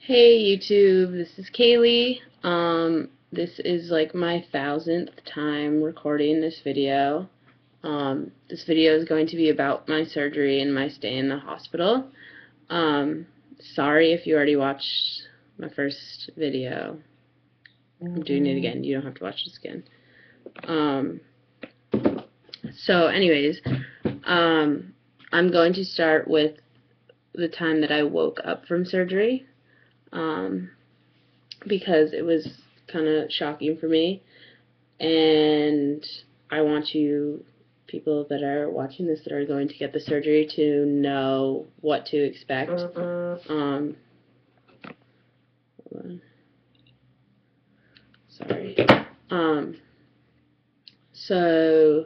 Hey YouTube, this is Kaylee. This is like my 1000th time recording this video. This video is going to be about my surgery and my stay in the hospital. Um, Sorry if you already watched my first video. I'm doing it again. You don't have to watch this again. Um, anyways, I'm going to start with the time that I woke up from surgery. Because it was kind of shocking for me, and I want you people that are watching this that are going to get the surgery to know what to expect. Sorry. So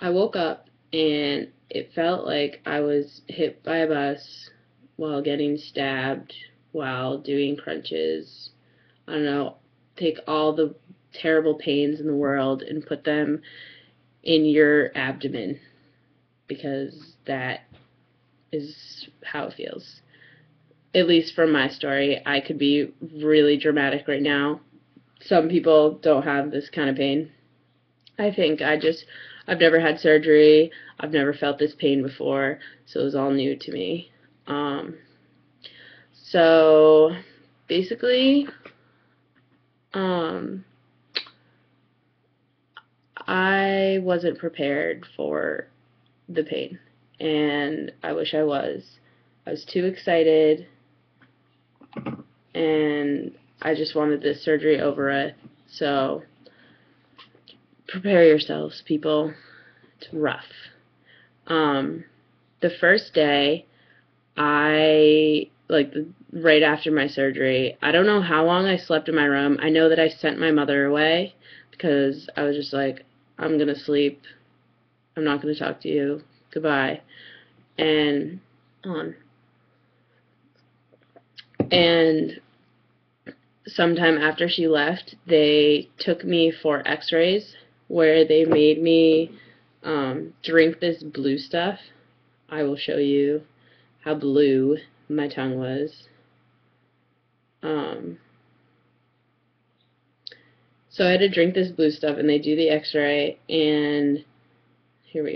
I woke up and it felt like I was hit by a bus while getting stabbed, while doing crunches. I don't know, take all the terrible pains in the world and put them in your abdomen, because that is how it feels. At least from my story. I could be really dramatic right now. Some people don't have this kind of pain. I think I've never had surgery. I've never felt this pain before, so it was all new to me. So basically, I wasn't prepared for the pain, and I wish I was. I was too excited, and I just wanted this surgery over it. So prepare yourselves, people. It's rough. The first day, right after my surgery, I don't know how long I slept in my room. I know that I sent my mother away because I was just like, I'm gonna sleep. I'm not gonna talk to you. Goodbye. And and sometime after she left, they took me for x-rays where they made me drink this blue stuff. I will show you how blue my tongue was. So I had to drink this blue stuff, and they do the x-ray, and here we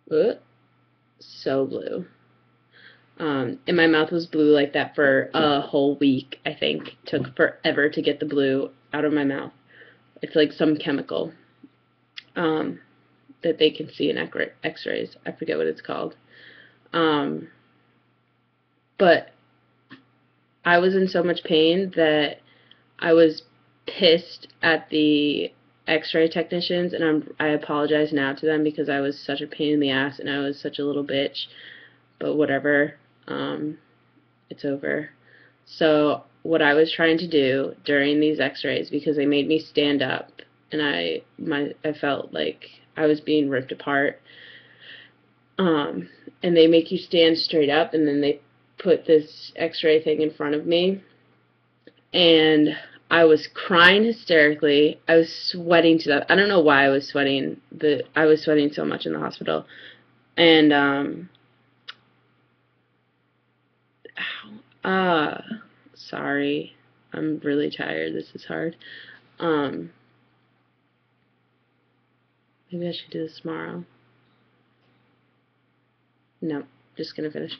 go. So blue. And my mouth was blue like that for a whole week, I think. It took forever to get the blue out of my mouth. It's like some chemical that they can see in x-rays. I forget what it's called. But I was in so much pain that I was pissed at the x-ray technicians, and I apologize now to them because I was such a pain in the ass and I was such a little bitch. But whatever. It's over. So what I was trying to do during these x-rays, because they made me stand up, and I felt like I was being ripped apart, and they make you stand straight up, and then they put this x-ray thing in front of me, and I was crying hysterically. I was sweating to death. I don't know why I was sweating. I was sweating so much in the hospital. And sorry. I'm really tired. This is hard. Maybe I should do this tomorrow. No, just gonna finish.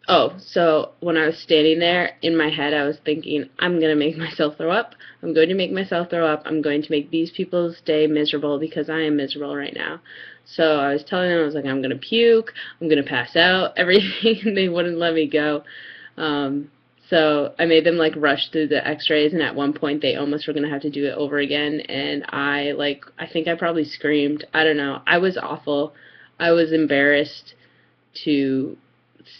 Oh, so when I was standing there, in my head I was thinking, I'm going to make myself throw up. I'm going to make myself throw up. I'm going to make these people's day miserable because I am miserable right now. So I was telling them, I was like, I'm going to puke. I'm going to pass out. Everything. They wouldn't let me go. So I made them like rush through the x-rays, and at one point they almost were going to have to do it over again, and I think I probably screamed. I don't know. I was awful. I was embarrassed to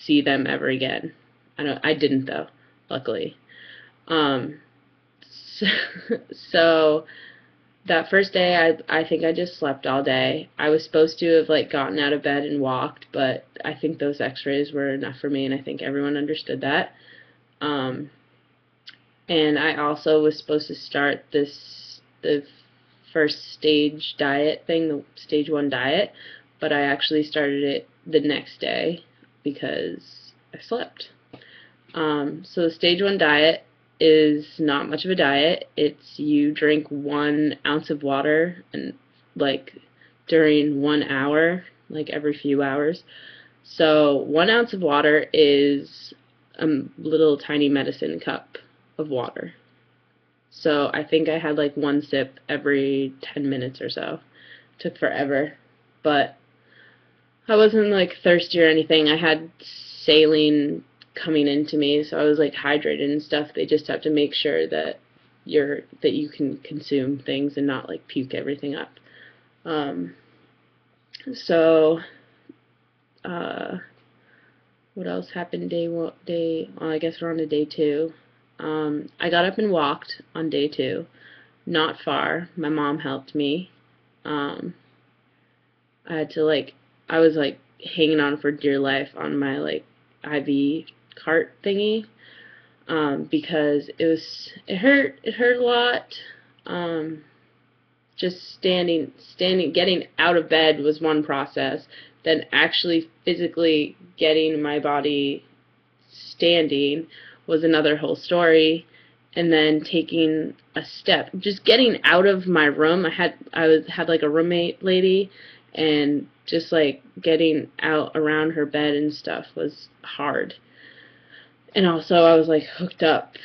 see them ever again. I didn't though, luckily. So, so that first day, I think I just slept all day. I was supposed to have like gotten out of bed and walked, but I think those x-rays were enough for me, and I think everyone understood that. And I also was supposed to start the first stage diet thing, the stage 1 diet, but I actually started it the next day because I slept. So the stage 1 diet is not much of a diet. It's you drink 1 ounce of water and like during 1 hour, like every few hours. So 1 ounce of water is a little tiny medicine cup of water. So I think I had like 1 sip every 10 minutes or so. It took forever, but I wasn't like thirsty or anything. I had saline coming into me, so I was like hydrated and stuff. They just have to make sure that you can consume things and not like puke everything up. So what else happened well, I guess we're on to day 2. I got up and walked on day 2. Not far. My mom helped me. I had to I was like hanging on for dear life on my like IV cart thingy, because it hurt a lot. Just getting out of bed was one process. Then actually physically getting my body standing was another whole story. And then taking a step, just getting out of my room. I had like a roommate lady, and just like getting out around her bed and stuff was hard. And also I was like hooked up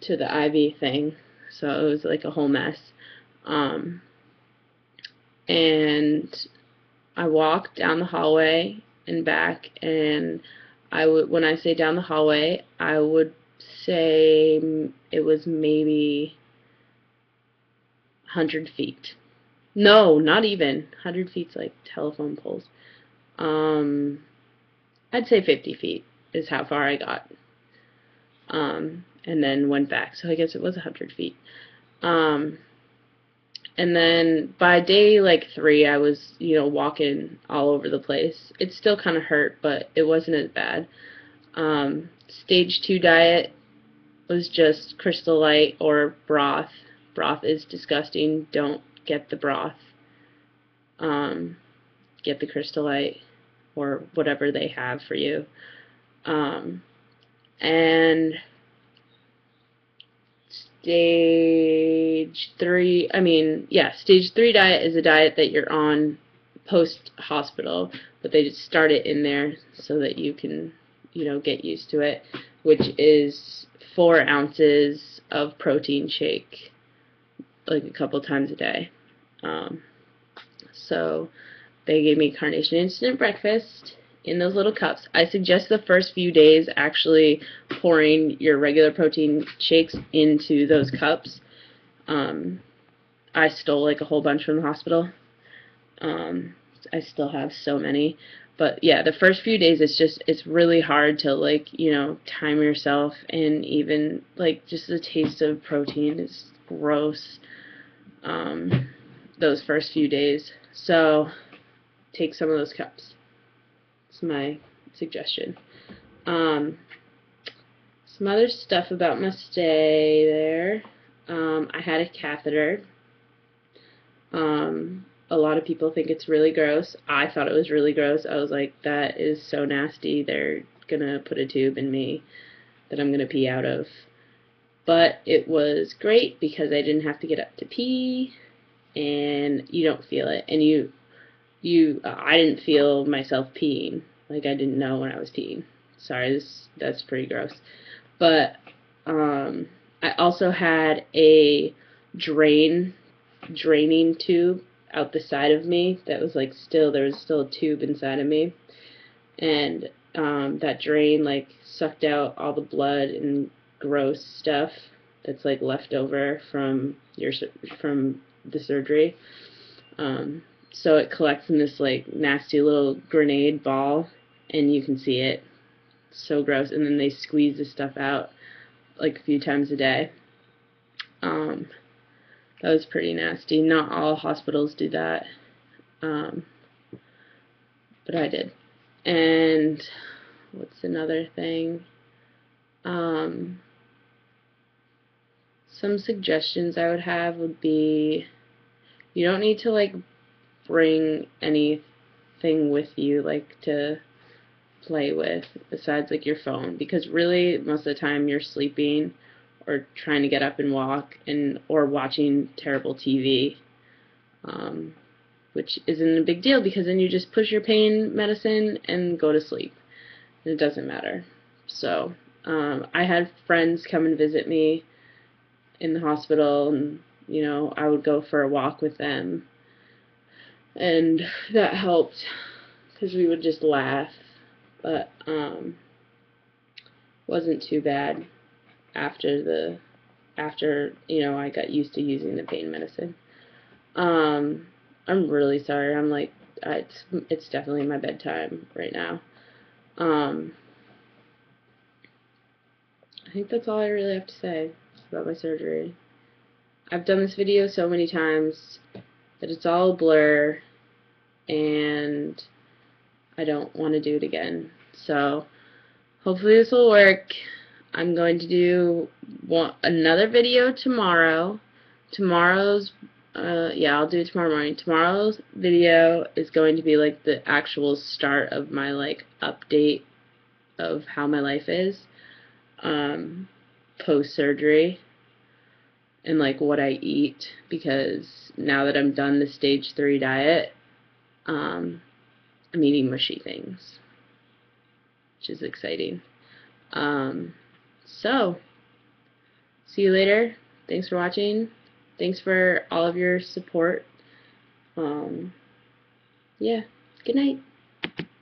to the IV thing, so it was like a whole mess. And I walked down the hallway and back, and when I say down the hallway, I would say it was maybe 100 feet. No, not even. 100 feet's like telephone poles. I'd say 50 feet is how far I got. And then went back, so I guess it was 100 feet. And then by day like 3, I was, walking all over the place. It still kind of hurt, but it wasn't as bad. Stage 2 diet was just Crystal Light or broth. Broth is disgusting. Don't get the broth. Get the Crystal Light or whatever they have for you. And stage 3 diet is a diet that you're on post-hospital, but they just start it in there so that you can, get used to it, which is 4 ounces of protein shake, like a couple times a day. So they gave me Carnation Instant Breakfast in those little cups. I suggest the first few days actually pouring your regular protein shakes into those cups. I stole like a whole bunch from the hospital. I still have so many. But yeah, the first few days it's really hard to time yourself, and even just the taste of protein is gross those first few days. So take some of those cups. It's my suggestion. Some other stuff about my stay there. I had a catheter. A lot of people think it's really gross. I thought it was really gross. I was like, that is so nasty. They're gonna put a tube in me that I'm gonna pee out of. But it was great because I didn't have to get up to pee, and you don't feel it. And I didn't feel myself peeing. Like, I didn't know when I was peeing. Sorry, that's pretty gross. But I also had a draining tube out the side of me that was there was still a tube inside of me, and that drain sucked out all the blood and gross stuff that's left over from the surgery. So it collects in this nasty little grenade ball, and you can see it. So gross. And then they squeeze the stuff out a few times a day. That was pretty nasty. Not all hospitals do that, but I did. And what's another thing? Some suggestions I would have would be, you don't need to bring anything thing with you, like, to play with besides, like, your phone, because really most of the time you're sleeping or trying to get up and walk or watching terrible TV, which isn't a big deal because then you just push your pain medicine and go to sleep. It doesn't matter. So I had friends come and visit me in the hospital, and I would go for a walk with them, and that helped because we would just laugh, but wasn't too bad after I got used to using the pain medicine. I'm really sorry. I'm like, it's definitely my bedtime right now. I think that's all I really have to say about my surgery. I've done this video so many times that it's all a blur, and I don't want to do it again. So hopefully this will work. I'm going to do another video tomorrow. I'll do it tomorrow morning. Tomorrow's video is going to be like the actual start of my like update of how my life is post-surgery, and like what I eat, because now that I'm done the stage 3 diet, I'm eating mushy things, which is exciting. So, see you later. Thanks for watching. Thanks for all of your support. Yeah, good night.